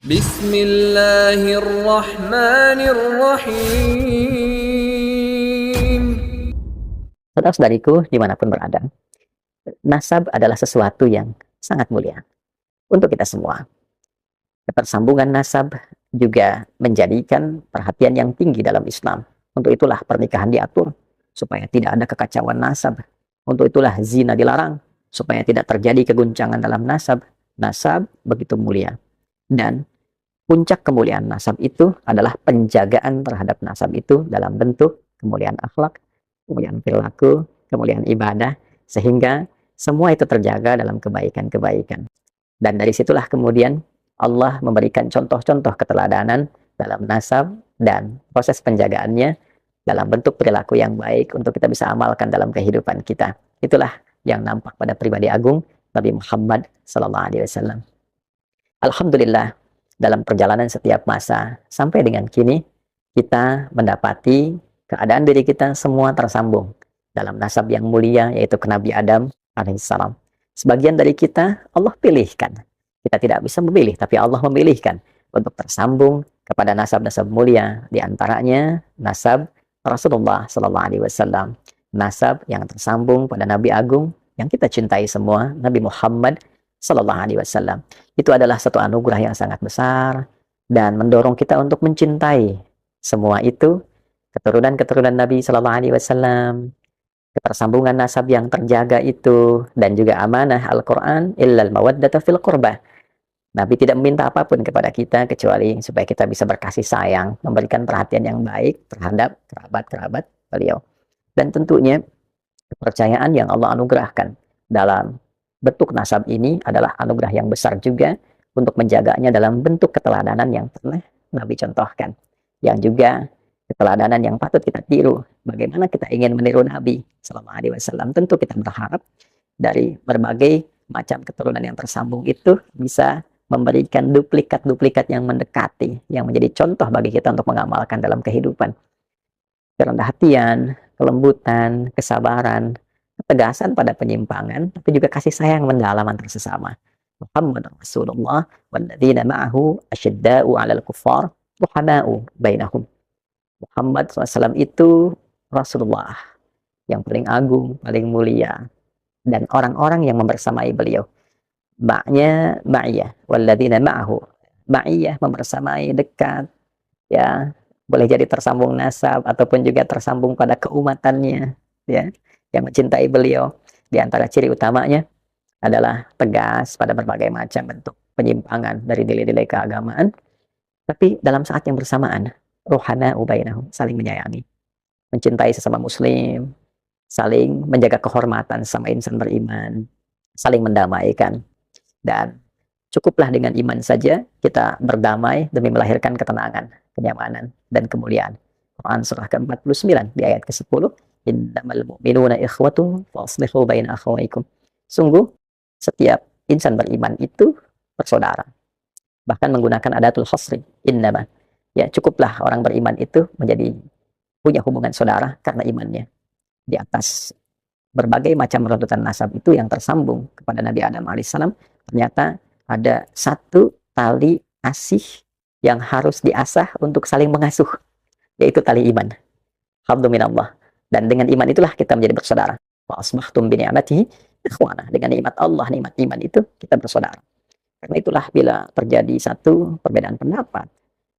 Bismillahirrahmanirrahim. Saudara-saudariku dimanapun berada, nasab adalah sesuatu yang sangat mulia untuk kita semua. Ketersambungan nasab juga menjadikan perhatian yang tinggi dalam Islam. Untuk itulah pernikahan diatur, supaya tidak ada kekacauan nasab. Untuk itulah zina dilarang, supaya tidak terjadi keguncangan dalam nasab. Nasab begitu mulia. Dan puncak kemuliaan nasab itu adalah penjagaan terhadap nasab itu dalam bentuk kemuliaan akhlak, kemuliaan perilaku, kemuliaan ibadah, sehingga semua itu terjaga dalam kebaikan-kebaikan. Dan dari situlah kemudian Allah memberikan contoh-contoh keteladanan dalam nasab dan proses penjagaannya dalam bentuk perilaku yang baik untuk kita bisa amalkan dalam kehidupan kita. Itulah yang nampak pada pribadi agung Nabi Muhammad SAW. Alhamdulillah, dalam perjalanan setiap masa sampai dengan kini, kita mendapati keadaan diri kita semua tersambung dalam nasab yang mulia, yaitu ke Nabi Adam alaihissalam. Sebagian dari kita Allah pilihkan. Kita tidak bisa memilih, tapi Allah memilihkan untuk tersambung kepada nasab-nasab mulia. Di antaranya nasab Rasulullah SAW, nasab yang tersambung pada Nabi Agung yang kita cintai semua, Nabi Muhammad SAW. Itu adalah satu anugerah yang sangat besar dan mendorong kita untuk mencintai semua itu, keturunan-keturunan Nabi SAW, ketersambungan nasab yang terjaga itu, dan juga amanah Al-Quran, illal mawaddata fil qurbah. Nabi tidak meminta apapun kepada kita kecuali supaya kita bisa berkasih sayang, memberikan perhatian yang baik terhadap kerabat-kerabat beliau. Dan tentunya kepercayaan yang Allah anugerahkan dalam bentuk nasab ini adalah anugerah yang besar juga untuk menjaganya dalam bentuk keteladanan yang pernah Nabi contohkan, yang juga keteladanan yang patut kita tiru. Bagaimana kita ingin meniru Nabi SAW? Tentu kita berharap dari berbagai macam keturunan yang tersambung itu bisa memberikan duplikat-duplikat yang mendekati, yang menjadi contoh bagi kita untuk mengamalkan dalam kehidupan. Kerendah hatian, kelembutan, kesabaran, ketegasan pada penyimpangan, tapi juga kasih sayang mendalam antar sesama. Muhammad Rasulullah walladzina ma'ahu asyidda'u 'alal kuffar ruhama'u bainahum. Muhammad SAW itu Rasulullah yang paling agung, paling mulia, dan orang-orang yang membersamai beliau. Ma'nya ma'iyah, walladzina ma'ahu. Ma'iyah membersamai, dekat, ya, boleh jadi tersambung nasab ataupun juga tersambung pada keumatannya, ya, yang mencintai beliau. Di antara ciri utamanya adalah tegas pada berbagai macam bentuk penyimpangan dari nilai-nilai keagamaan, tapi dalam saat yang bersamaan rohana ubainahum, saling menyayangi, mencintai sesama muslim, saling menjaga kehormatan sama insan beriman, saling mendamaikan. Dan cukuplah dengan iman saja kita berdamai demi melahirkan ketenangan, kenyamanan, dan kemuliaan. Quran surah ke-49 di ayat ke-10, innamal mu'minuna ikhwatun faslihu baina akhawaykum. Sungguh setiap insan beriman itu bersaudara. Bahkan menggunakan adatul hasri, innama. Ya, cukuplah orang beriman itu menjadi punya hubungan saudara karena imannya. Di atas berbagai macam runtutan nasab itu yang tersambung kepada Nabi Adam alaihissalam, ternyata ada satu tali asih yang harus diasah untuk saling mengasuh, yaitu tali iman. Habdu minallah. Dan dengan iman itulah kita menjadi bersaudara. Wa asbahtum bi ni'matihi ikhwana. Dengan nikmat Allah, nikmat iman itu kita bersaudara. Karena itulah bila terjadi satu perbedaan pendapat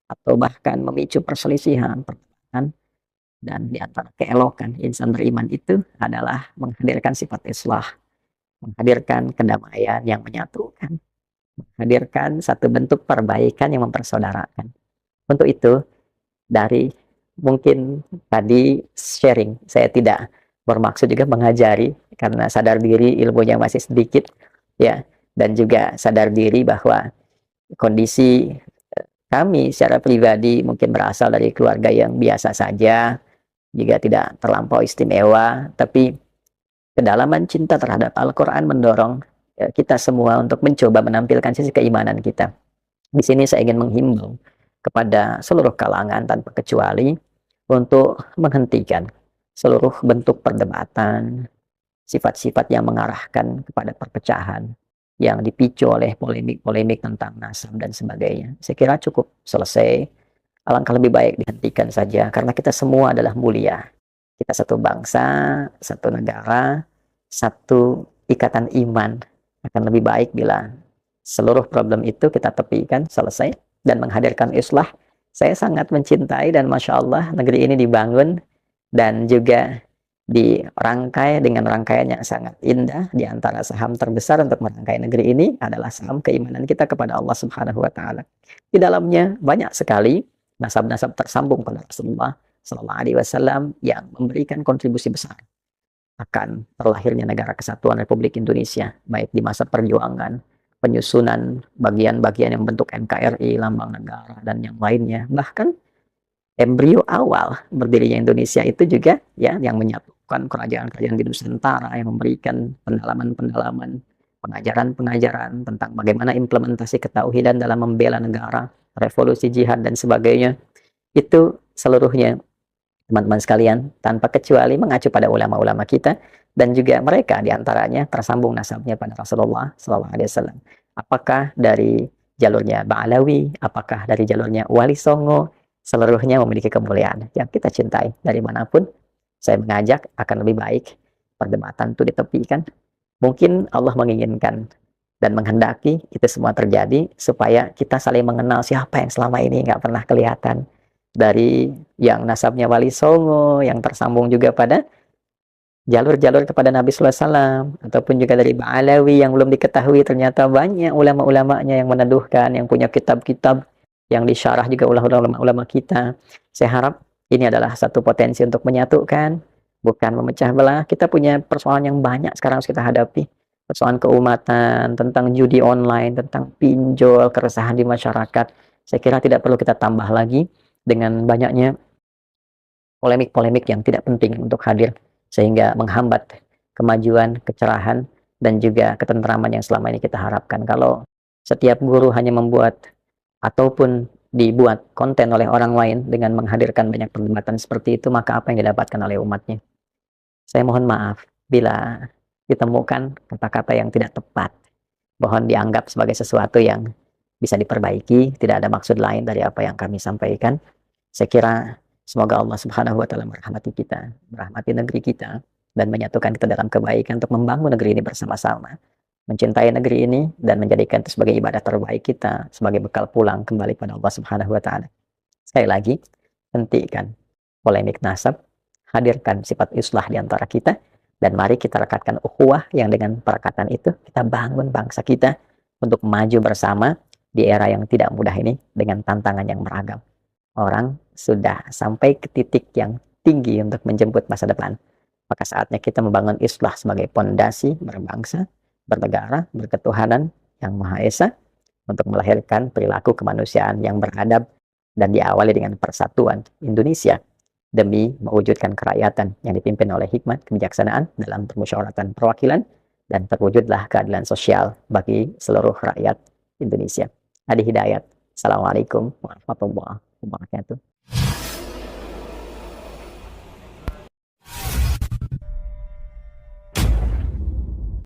atau bahkan memicu perselisihan, perdebatan, dan di antara keelokan insan beriman itu adalah menghadirkan sifat islah, menghadirkan kedamaian yang menyatukan, menghadirkan satu bentuk perbaikan yang mempersaudarakan. Untuk itu, dari mungkin tadi sharing, saya tidak bermaksud juga mengajari, karena sadar diri ilmunya masih sedikit, ya, dan juga sadar diri bahwa kondisi kami secara pribadi mungkin berasal dari keluarga yang biasa saja, juga tidak terlampau istimewa, tapi kedalaman cinta terhadap Al-Quran mendorong kita semua untuk mencoba menampilkan sisi keimanan kita. Di sini saya ingin menghimbau kepada seluruh kalangan tanpa kecuali untuk menghentikan seluruh bentuk perdebatan, sifat-sifat yang mengarahkan kepada perpecahan, yang dipicu oleh polemik-polemik tentang nasab dan sebagainya. Saya kira cukup selesai. Alangkah lebih baik dihentikan saja karena kita semua adalah mulia. Kita satu bangsa, satu negara, satu ikatan iman. Akan lebih baik bila seluruh problem itu kita tepikan, selesai, dan menghadirkan islah. Saya sangat mencintai dan Masya Allah negeri ini dibangun dan juga dirangkai dengan rangkaian yang sangat indah. Di antara saham terbesar untuk merangkai negeri ini adalah saham keimanan kita kepada Allah Subhanahu wa Ta'ala. Di dalamnya banyak sekali nasab-nasab tersambung pada Rasulullah Sallallahu Alaihi Wasallam yang memberikan kontribusi besar akan terlahirnya negara kesatuan Republik Indonesia, baik di masa perjuangan, penyusunan bagian-bagian yang bentuk NKRI, lambang negara, dan yang lainnya. Bahkan embrio awal berdirinya Indonesia itu juga ya yang menyatukan kerajaan-kerajaan di Nusantara, yang memberikan pendalaman-pendalaman, pengajaran-pengajaran tentang bagaimana implementasi ketauhidan dalam membela negara, revolusi jihad dan sebagainya. Itu seluruhnya teman-teman sekalian tanpa kecuali mengacu pada ulama-ulama kita dan juga mereka diantaranya tersambung nasabnya pada Rasulullah Sallallahu Alaihi Wasallam. Apakah dari jalurnya Ba'alawi, apakah dari jalurnya Wali Songo, seluruhnya memiliki kemuliaan yang kita cintai dari manapun. Saya mengajak akan lebih baik perdebatan itu ditepikan. Mungkin Allah menginginkan dan menghendaki itu semua terjadi supaya kita saling mengenal siapa yang selama ini nggak pernah kelihatan. Dari yang nasabnya Wali Songo, yang tersambung juga pada jalur-jalur kepada Nabi Sallallahu Alaihi Wasallam, ataupun juga dari Ba'alawi yang belum diketahui, ternyata banyak ulama-ulamanya yang meneduhkan, yang punya kitab-kitab yang disyarah juga oleh ulama-ulama kita. Saya harap ini adalah satu potensi untuk menyatukan, bukan memecah belah. Kita punya persoalan yang banyak sekarang harus kita hadapi. Persoalan keumatan, tentang judi online, tentang pinjol, keresahan di masyarakat. Saya kira tidak perlu kita tambah lagi dengan banyaknya polemik-polemik yang tidak penting untuk hadir, sehingga menghambat kemajuan, kecerahan, dan juga ketentraman yang selama ini kita harapkan. Kalau setiap guru hanya membuat ataupun dibuat konten oleh orang lain dengan menghadirkan banyak perdebatan seperti itu, maka apa yang didapatkan oleh umatnya? Saya mohon maaf bila ditemukan kata-kata yang tidak tepat. Mohon dianggap sebagai sesuatu yang bisa diperbaiki, tidak ada maksud lain dari apa yang kami sampaikan. Saya kira semoga Allah Subhanahu wa Ta'ala merahmati kita, merahmati negeri kita, dan menyatukan kita dalam kebaikan untuk membangun negeri ini bersama-sama. Mencintai negeri ini dan menjadikan itu sebagai ibadah terbaik kita, sebagai bekal pulang kembali pada Allah Subhanahu wa Ta'ala. Sekali lagi, hentikan polemik nasab, hadirkan sifat islah di antara kita, dan mari kita rekatkan ukhuwah yang dengan perekatan itu kita bangun bangsa kita untuk maju bersama di era yang tidak mudah ini dengan tantangan yang beragam. Orang sudah sampai ke titik yang tinggi untuk menjemput masa depan. Maka saatnya kita membangun islah sebagai pondasi berbangsa, bernegara, berketuhanan yang Maha Esa untuk melahirkan perilaku kemanusiaan yang beradab dan diawali dengan persatuan Indonesia demi mewujudkan kerakyatan yang dipimpin oleh hikmat kebijaksanaan dalam permusyawaratan perwakilan dan terwujudlah keadilan sosial bagi seluruh rakyat Indonesia. Adi Hidayat. Assalamualaikum warahmatullahi wabarakatuh.